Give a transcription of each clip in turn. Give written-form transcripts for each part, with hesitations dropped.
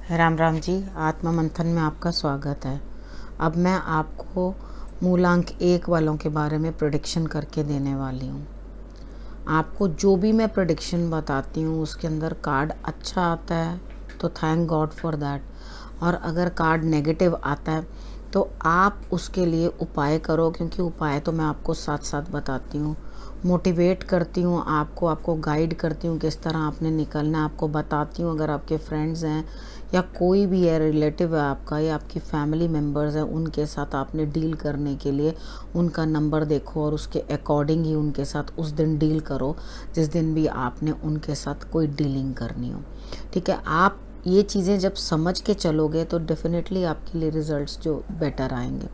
राम राम जी। आत्मा मंथन में आपका स्वागत है। अब मैं आपको मूलांक 1 वालों के बारे में प्रेडिक्शन करके देने वाली हूँ। आपको जो भी मैं प्रेडिक्शन बताती हूँ उसके अंदर कार्ड अच्छा आता है तो थैंक गॉड फॉर दैट, और अगर कार्ड नेगेटिव आता है तो आप उसके लिए उपाय करो, क्योंकि उपाय तो मैं आपको साथ साथ बताती हूँ, मोटिवेट करती हूँ आपको गाइड करती हूँ किस तरह आपने निकलना है, आपको बताती हूँ। अगर आपके फ्रेंड्स हैं या कोई भी है, रिलेटिव है आपका या आपकी फैमिली मेम्बर्स हैं, उनके साथ आपने डील करने के लिए उनका नंबर देखो और उसके अकॉर्डिंग ही उनके साथ उस दिन डील करो जिस दिन भी आपने उनके साथ कोई डीलिंग करनी हो। ठीक है, आप ये चीज़ें जब समझ के चलोगे तो डेफिनेटली आपके लिए रिजल्ट्स जो बेटर आएंगे।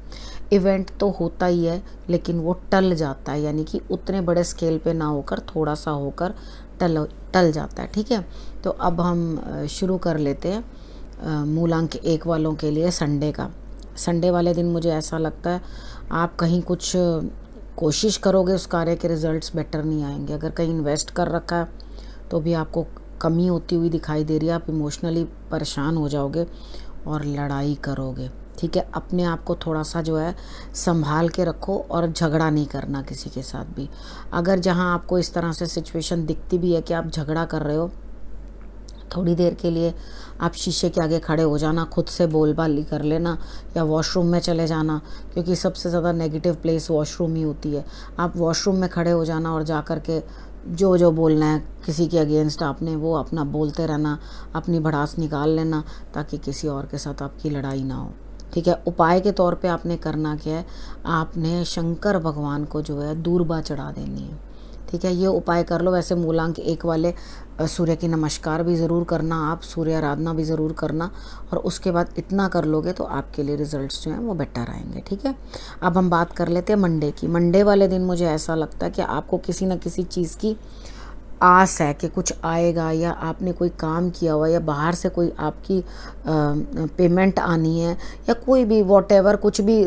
इवेंट तो होता ही है लेकिन वो टल जाता है, यानी कि उतने बड़े स्केल पे ना होकर थोड़ा सा होकर टल जाता है। ठीक है, तो अब हम शुरू कर लेते हैं मूलांक 1 वालों के लिए संडे का। संडे वाले दिन मुझे ऐसा लगता है आप कहीं कुछ कोशिश करोगे उस कार्य के रिजल्ट्स बेटर नहीं आएंगे। अगर कहीं इन्वेस्ट कर रखा है तो भी आपको कमी होती हुई दिखाई दे रही है, आप इमोशनली परेशान हो जाओगे और लड़ाई करोगे। ठीक है, अपने आप को थोड़ा सा जो है संभाल के रखो और झगड़ा नहीं करना किसी के साथ भी। अगर जहां आपको इस तरह से सिचुएशन दिखती भी है कि आप झगड़ा कर रहे हो, थोड़ी देर के लिए आप शीशे के आगे खड़े हो जाना, खुद से बोलबाली कर लेना या वॉशरूम में चले जाना, क्योंकि सबसे ज़्यादा नेगेटिव प्लेस वॉशरूम ही होती है। आप वॉशरूम में खड़े हो जाना और जा कर के जो जो बोलना है किसी के अगेंस्ट आपने वो अपना बोलते रहना, अपनी भड़ास निकाल लेना ताकि किसी और के साथ आपकी लड़ाई ना हो। ठीक है, उपाय के तौर पे आपने करना क्या है, आपने शंकर भगवान को जो है दूर्बा चढ़ा देनी है। ठीक है, ये उपाय कर लो। वैसे मूलांक 1 वाले सूर्य की नमस्कार भी ज़रूर करना, आप सूर्य आराधना भी ज़रूर करना, और उसके बाद इतना कर लोगे तो आपके लिए रिजल्ट्स जो हैं वो बेटर आएंगे। ठीक है, अब हम बात कर लेते हैं मंडे की। मंडे वाले दिन मुझे ऐसा लगता है कि आपको किसी न किसी चीज़ की आस है कि कुछ आएगा, या आपने कोई काम किया हुआ या बाहर से कोई आपकी पेमेंट आनी है, या कोई भी वॉटेवर कुछ भी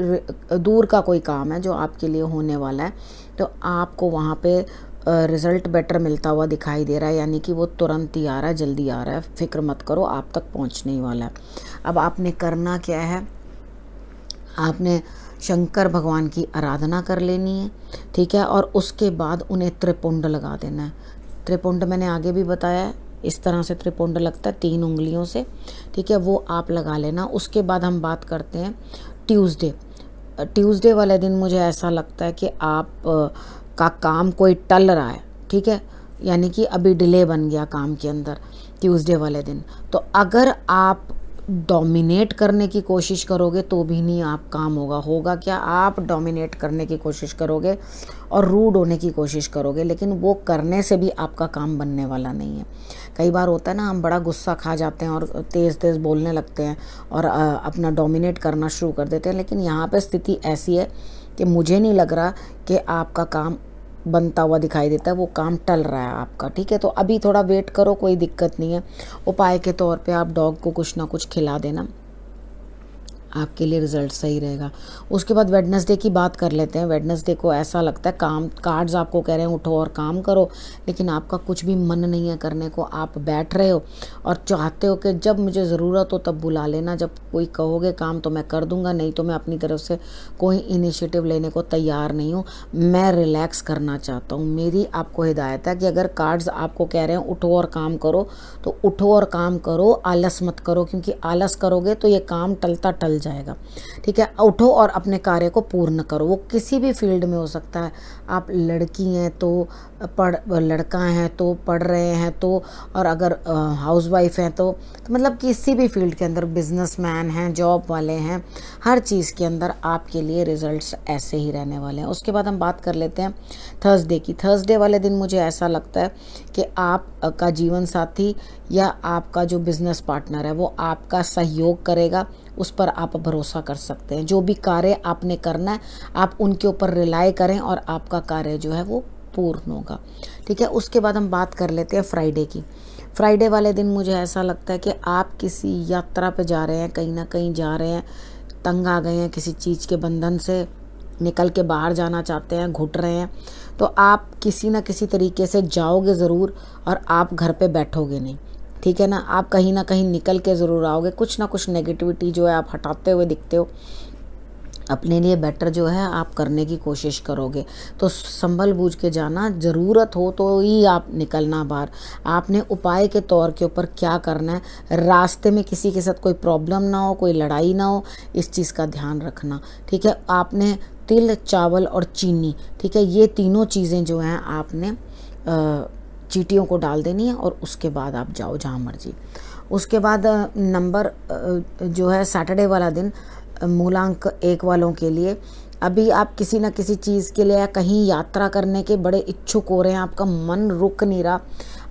दूर का कोई काम है जो आपके लिए होने वाला है, तो आपको वहाँ पे रिज़ल्ट बेटर मिलता हुआ दिखाई दे रहा है, यानी कि वो तुरंत ही आ रहा है, जल्दी आ रहा है। फिक्र मत करो, आप तक पहुँचने ही वाला है। अब आपने करना क्या है, आपने शंकर भगवान की आराधना कर लेनी है। ठीक है, और उसके बाद उन्हें त्रिपुंड लगा देना है। त्रिपुंड मैंने आगे भी बताया है, इस तरह से त्रिपुंड लगता है 3 उंगलियों से। ठीक है, वो आप लगा लेना। उसके बाद हम बात करते हैं ट्यूसडे। ट्यूसडे वाले दिन मुझे ऐसा लगता है कि आप का काम कोई टल रहा है। ठीक है, यानी कि अभी डिले बन गया काम के अंदर ट्यूसडे वाले दिन। तो अगर आप डोमिनेट करने की कोशिश करोगे तो भी नहीं आप काम होगा क्या, आप डोमिनेट करने की कोशिश करोगे और रूड होने की कोशिश करोगे, लेकिन वो करने से भी आपका काम बनने वाला नहीं है। कई बार होता है ना, हम बड़ा गुस्सा खा जाते हैं और तेज़ तेज़ बोलने लगते हैं और अपना डोमिनेट करना शुरू कर देते हैं, लेकिन यहाँ पे स्थिति ऐसी है कि मुझे नहीं लग रहा कि आपका काम बनता हुआ दिखाई देता है, वो काम टल रहा है आपका। ठीक है, तो अभी थोड़ा वेट करो, कोई दिक्कत नहीं है। उपाय के तौर पे आप डॉग को कुछ ना कुछ खिला देना, आपके लिए रिजल्ट सही रहेगा। उसके बाद वेडनेसडे की बात कर लेते हैं। वेडनेसडे को ऐसा लगता है काम कार्ड्स आपको कह रहे हैं उठो और काम करो, लेकिन आपका कुछ भी मन नहीं है करने को। आप बैठ रहे हो और चाहते हो कि जब मुझे ज़रूरत हो तब बुला लेना, जब कोई कहोगे काम तो मैं कर दूंगा, नहीं तो मैं अपनी तरफ से कोई इनिशिएटिव लेने को तैयार नहीं हूँ। मैं रिलैक्स करना चाहता हूँ। मेरी आपको हिदायत है कि अगर कार्ड्स आपको कह रहे हैं उठो और काम करो तो उठो और काम करो, आलस मत करो, क्योंकि आलस करोगे तो ये काम टलता टल जाएगा। ठीक है, उठो और अपने कार्य को पूर्ण करो। वो किसी भी फील्ड में हो सकता है। आप लड़की हैं तो लड़का हैं तो पढ़ रहे हैं तो, और अगर हाउसवाइफ हैं तो मतलब किसी भी फील्ड के अंदर, बिजनेसमैन हैं, जॉब वाले हैं, हर चीज़ के अंदर आपके लिए रिजल्ट्स ऐसे ही रहने वाले हैं। उसके बाद हम बात कर लेते हैं थर्सडे की। थर्सडे वाले दिन मुझे ऐसा लगता है कि आपका जीवन साथी या आपका जो बिजनेस पार्टनर है वो आपका सहयोग करेगा, उस पर आप भरोसा कर सकते हैं। जो भी कार्य आपने करना है आप उनके ऊपर रिलाई करें और आपका कार्य जो है वो पूर्ण होगा। ठीक है, उसके बाद हम बात कर लेते हैं फ्राइडे की। फ्राइडे वाले दिन मुझे ऐसा लगता है कि आप किसी यात्रा पे जा रहे हैं, कहीं ना कहीं जा रहे हैं, तंग आ गए हैं, किसी चीज़ के बंधन से निकल के बाहर जाना चाहते हैं, घुट रहे हैं, तो आप किसी न किसी तरीके से जाओगे ज़रूर और आप घर पे बैठोगे नहीं। ठीक है ना। आप कहीं ना कहीं निकल के ज़रूर आओगे, कुछ ना कुछ नेगेटिविटी जो है आप हटाते हुए दिखते हो, अपने लिए बेटर जो है आप करने की कोशिश करोगे। तो संभल बूझ के जाना, ज़रूरत हो तो ही आप निकलना बाहर। आपने उपाय के तौर के ऊपर क्या करना है, रास्ते में किसी के साथ कोई प्रॉब्लम ना हो, कोई लड़ाई ना हो, इस चीज़ का ध्यान रखना, ठीक है। आपने तिल, चावल और चीनी, ठीक है, ये तीनों चीज़ें जो हैं आपने चींटियों को डाल देनी है और उसके बाद आप जाओ जहाँ मर्जी। उसके बाद नंबर जो है सैटरडे वाला दिन मूलांक 1 वालों के लिए, अभी आप किसी न किसी चीज़ के लिए कहीं यात्रा करने के बड़े इच्छुक हो रहे हैं, आपका मन रुक नहीं रहा।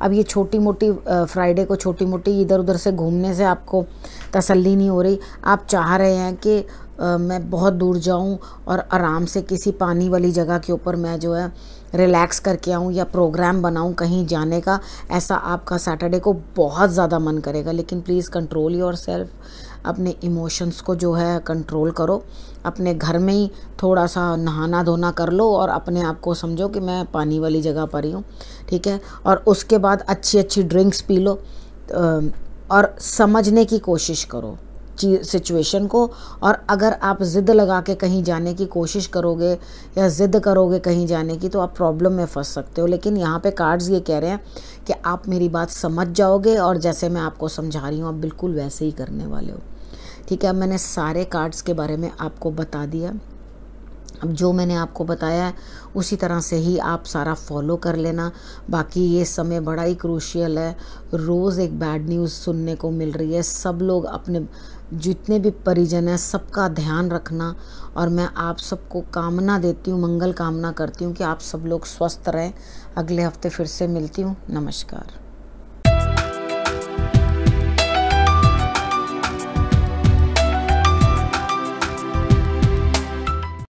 अब ये छोटी मोटी फ्राइडे को छोटी मोटी इधर उधर से घूमने से आपको तसल्ली नहीं हो रही। आप चाह रहे हैं कि मैं बहुत दूर जाऊं और आराम से किसी पानी वाली जगह के ऊपर मैं जो है रिलैक्स करके आऊं या प्रोग्राम बनाऊं कहीं जाने का, ऐसा आपका सैटरडे को बहुत ज़्यादा मन करेगा। लेकिन प्लीज़ कंट्रोल योरसेल्फ, अपने इमोशंस को जो है कंट्रोल करो। अपने घर में ही थोड़ा सा नहाना धोना कर लो और अपने आप को समझो कि मैं पानी वाली जगह पर ही हूँ, ठीक है। और उसके बाद अच्छी अच्छी ड्रिंक्स पी लो और समझने की कोशिश करो सिचुएशन को। और अगर आप ज़िद लगा के कहीं जाने की कोशिश करोगे या ज़िद करोगे कहीं जाने की, तो आप प्रॉब्लम में फंस सकते हो। लेकिन यहाँ पे कार्ड्स ये कह रहे हैं कि आप मेरी बात समझ जाओगे और जैसे मैं आपको समझा रही हूँ आप बिल्कुल वैसे ही करने वाले हो, ठीक है। मैंने सारे कार्ड्स के बारे में आपको बता दिया। अब जो मैंने आपको बताया है उसी तरह से ही आप सारा फॉलो कर लेना। बाकी ये समय बड़ा ही क्रूशियल है, रोज़ एक बैड न्यूज़ सुनने को मिल रही है। सब लोग अपने जितने भी परिजन हैं सबका ध्यान रखना, और मैं आप सबको कामना देती हूँ, मंगल कामना करती हूँ कि आप सब लोग स्वस्थ रहें। अगले हफ्ते फिर से मिलती हूँ। नमस्कार।